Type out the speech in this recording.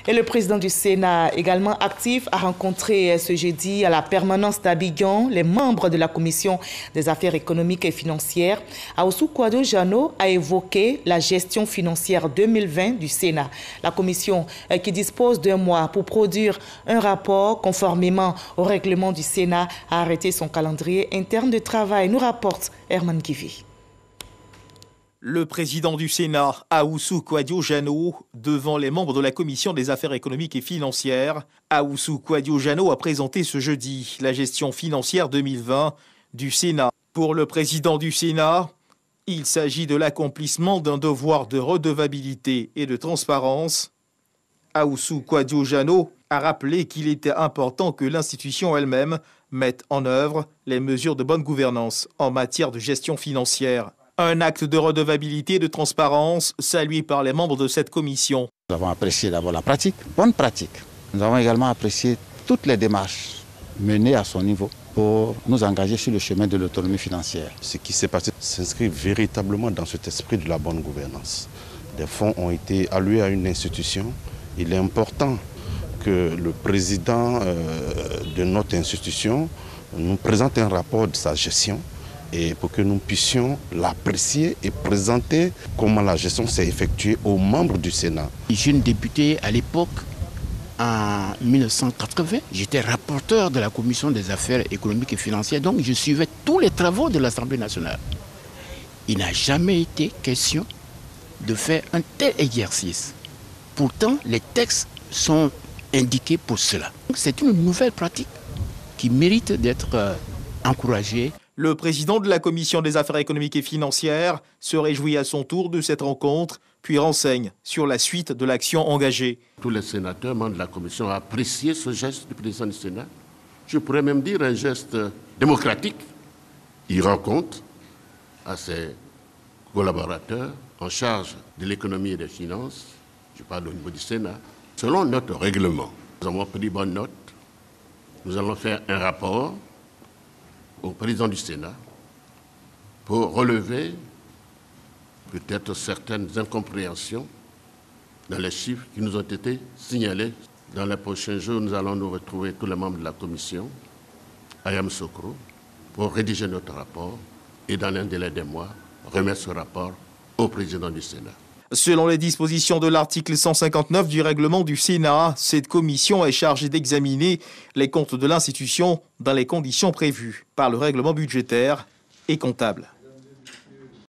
Et le président du Sénat, également actif, a rencontré ce jeudi à la permanence d'Abidjan les membres de la Commission des affaires économiques et financières. Awoussou Kouadio-Jano a évoqué la gestion financière 2020 du Sénat. La commission qui dispose d'1 mois pour produire un rapport conformément au règlement du Sénat a arrêté son calendrier interne de travail, nous rapporte Herman Kivi. Le président du Sénat, Awoussou Kouadio-Jano, devant les membres de la Commission des affaires économiques et financières. Awoussou Kouadio-Jano a présenté ce jeudi la gestion financière 2020 du Sénat. Pour le président du Sénat, il s'agit de l'accomplissement d'un devoir de redevabilité et de transparence. Awoussou Kouadio-Jano a rappelé qu'il était important que l'institution elle-même mette en œuvre les mesures de bonne gouvernance en matière de gestion financière. Un acte de redevabilité et de transparence salué par les membres de cette commission. Nous avons apprécié d'abord la pratique, bonne pratique. Nous avons également apprécié toutes les démarches menées à son niveau pour nous engager sur le chemin de l'autonomie financière. Ce qui s'est passé s'inscrit véritablement dans cet esprit de la bonne gouvernance. Des fonds ont été alloués à une institution. Il est important que le président de notre institution nous présente un rapport de sa gestion et pour que nous puissions l'apprécier et présenter comment la gestion s'est effectuée aux membres du Sénat. Jeune député à l'époque, en 1980, j'étais rapporteur de la Commission des affaires économiques et financières, donc je suivais tous les travaux de l'Assemblée nationale. Il n'a jamais été question de faire un tel exercice. Pourtant, les textes sont indiqués pour cela. C'est une nouvelle pratique qui mérite d'être encouragée. Le président de la Commission des affaires économiques et financières se réjouit à son tour de cette rencontre, puis renseigne sur la suite de l'action engagée. Tous les sénateurs, membres de la Commission, ont apprécié ce geste du président du Sénat. Je pourrais même dire un geste démocratique. Il rend compte à ses collaborateurs en charge de l'économie et des finances, je parle au niveau du Sénat, selon notre règlement. Nous avons pris bonne note. Nous allons faire un rapport au président du Sénat pour relever peut-être certaines incompréhensions dans les chiffres qui nous ont été signalés. Dans les prochains jours, nous allons nous retrouver tous les membres de la commission à Yamoussoukro pour rédiger notre rapport et dans un délai de mois, remettre ce rapport au président du Sénat. Selon les dispositions de l'article 159 du règlement du Sénat, cette commission est chargée d'examiner les comptes de l'institution dans les conditions prévues par le règlement budgétaire et comptable.